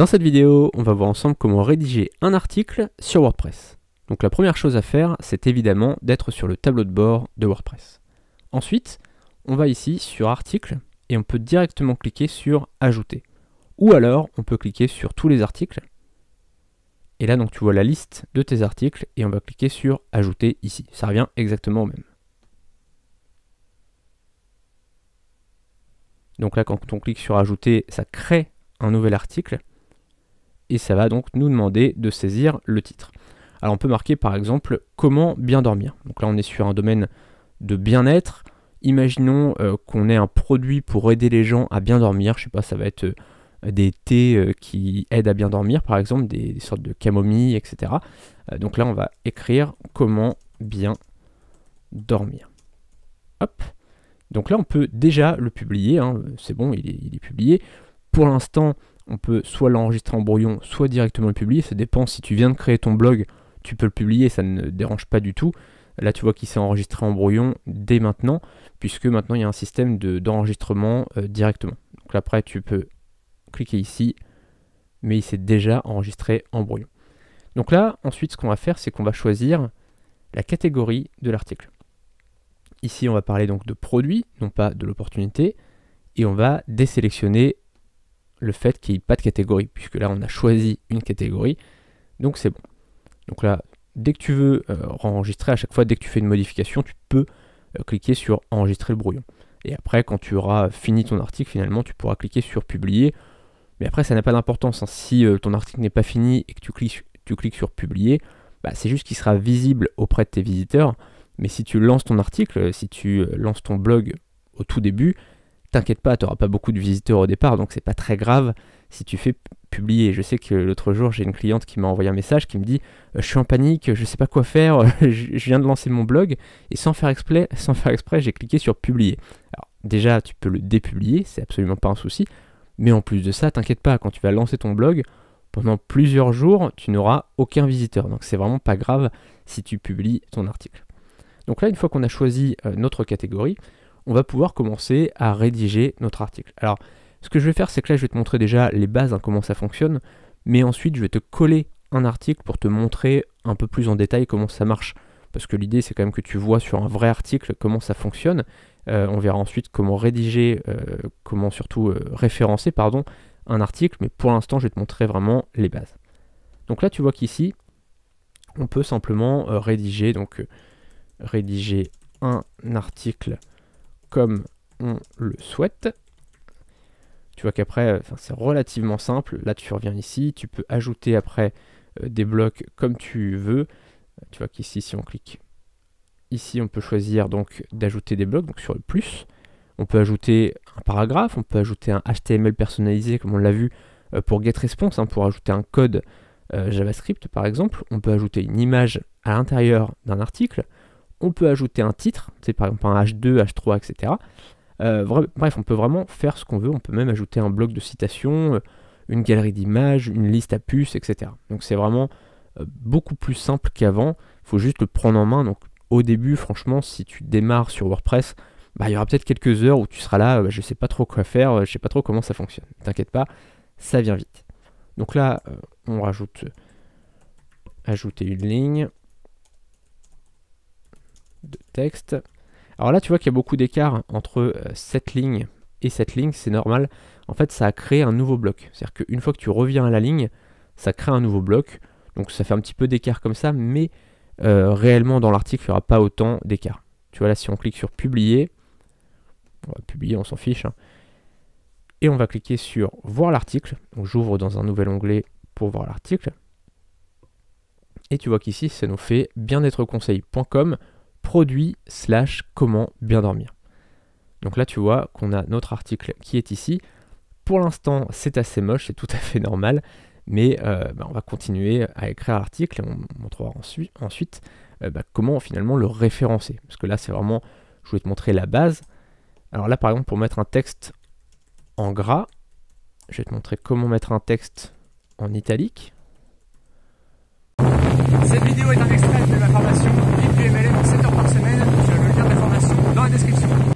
Dans cette vidéo, on va voir ensemble comment rédiger un article sur WordPress. Donc la première chose à faire, c'est évidemment d'être sur le tableau de bord de WordPress. Ensuite, on va ici sur Articles et on peut directement cliquer sur Ajouter. Ou alors, on peut cliquer sur tous les articles. Et là, donc tu vois la liste de tes articles et on va cliquer sur Ajouter ici. Ça revient exactement au même. Donc là, quand on clique sur Ajouter, ça crée un nouvel article. Et ça va donc nous demander de saisir le titre. Alors on peut marquer par exemple comment bien dormir. Donc là on est sur un domaine de bien-être. Imaginons qu'on ait un produit pour aider les gens à bien dormir. Je sais pas, ça va être des thés qui aident à bien dormir par exemple, des sortes de camomille, etc. Donc là on va écrire comment bien dormir. Hop. Donc là on peut déjà le publier, hein. C'est bon, il est publié. Pour l'instant, on peut soit l'enregistrer en brouillon, soit directement le publier. Ça dépend, si tu viens de créer ton blog, tu peux le publier, ça ne dérange pas du tout. Là, tu vois qu'il s'est enregistré en brouillon dès maintenant, puisque maintenant, il y a un système d'enregistrement directement. Donc là, après, tu peux cliquer ici, mais il s'est déjà enregistré en brouillon. Donc là, ensuite, ce qu'on va faire, c'est qu'on va choisir la catégorie de l'article. Ici, on va parler donc de produit, non pas de l'opportunité, et on va désélectionner le fait qu'il n'y ait pas de catégorie, puisque là on a choisi une catégorie, donc c'est bon. Donc là, dès que tu veux enregistrer, à chaque fois, dès que tu fais une modification, tu peux cliquer sur enregistrer le brouillon. Et après, quand tu auras fini ton article, finalement, tu pourras cliquer sur publier. Mais après, ça n'a pas d'importance, hein. Si ton article n'est pas fini et que tu cliques sur publier, bah, c'est juste qu'il sera visible auprès de tes visiteurs. Mais si tu lances ton article, si tu lances ton blog au tout début, t'inquiète pas, tu n'auras pas beaucoup de visiteurs au départ, donc c'est pas très grave si tu fais publier. Je sais que l'autre jour, j'ai une cliente qui m'a envoyé un message qui me dit je suis en panique, je sais pas quoi faire, je viens de lancer mon blog, et sans faire exprès, j'ai cliqué sur publier. Alors déjà, tu peux le dépublier, c'est absolument pas un souci, mais en plus de ça, t'inquiète pas, quand tu vas lancer ton blog, pendant plusieurs jours, tu n'auras aucun visiteur, donc c'est vraiment pas grave si tu publies ton article. Donc là, une fois qu'on a choisi notre catégorie, on va pouvoir commencer à rédiger notre article. Alors, ce que je vais faire, c'est que là, je vais te montrer déjà les bases, hein, comment ça fonctionne, mais ensuite, je vais te coller un article pour te montrer un peu plus en détail comment ça marche. Parce que l'idée, c'est quand même que tu vois sur un vrai article comment ça fonctionne. On verra ensuite comment rédiger, comment surtout référencer, pardon, un article, mais pour l'instant, je vais te montrer vraiment les bases. Donc là, tu vois qu'ici, on peut simplement rédiger un article comme on le souhaite. Tu vois qu'après, c'est relativement simple. Là, tu reviens ici, tu peux ajouter après des blocs comme tu veux. Tu vois qu'ici, si on clique ici, on peut choisir donc d'ajouter des blocs, donc sur le plus. On peut ajouter un paragraphe, on peut ajouter un HTML personnalisé, comme on l'a vu pour GetResponse, hein, pour ajouter un code JavaScript par exemple. On peut ajouter une image à l'intérieur d'un article. On peut ajouter un titre, c'est par exemple un H2, H3, etc. Bref, on peut vraiment faire ce qu'on veut. On peut même ajouter un bloc de citation, une galerie d'images, une liste à puces, etc. Donc c'est vraiment beaucoup plus simple qu'avant. Il faut juste le prendre en main. Donc au début, franchement, si tu démarres sur WordPress, bah, il y aura peut-être quelques heures où tu seras là, je ne sais pas trop quoi faire, je ne sais pas trop comment ça fonctionne. T'inquiète pas, ça vient vite. Donc là, on rajoute ajouter une ligne de texte. Alors là, tu vois qu'il y a beaucoup d'écart entre cette ligne et cette ligne, c'est normal. En fait, ça a créé un nouveau bloc. C'est-à-dire qu'une fois que tu reviens à la ligne, ça crée un nouveau bloc. Donc ça fait un petit peu d'écart comme ça, mais réellement dans l'article, il n'y aura pas autant d'écart. Tu vois là, si on clique sur publier, on va publier, on s'en fiche, hein. Et on va cliquer sur voir l'article. Donc j'ouvre dans un nouvel onglet pour voir l'article. Et tu vois qu'ici, ça nous fait bien-être-conseil.com produit / comment bien dormir. Donc là tu vois qu'on a notre article qui est ici. Pour l'instant c'est assez moche, c'est tout à fait normal, mais on va continuer à écrire l'article et on montrera ensuite comment finalement le référencer. Parce que là c'est vraiment, je vais te montrer la base. Alors là par exemple pour mettre un texte en gras, je vais te montrer comment mettre un texte en italique. Cette vidéo est un extrait de ma formation Vite du MLM en 7 heures par semaine. Tu as le lien de la formation dans la description.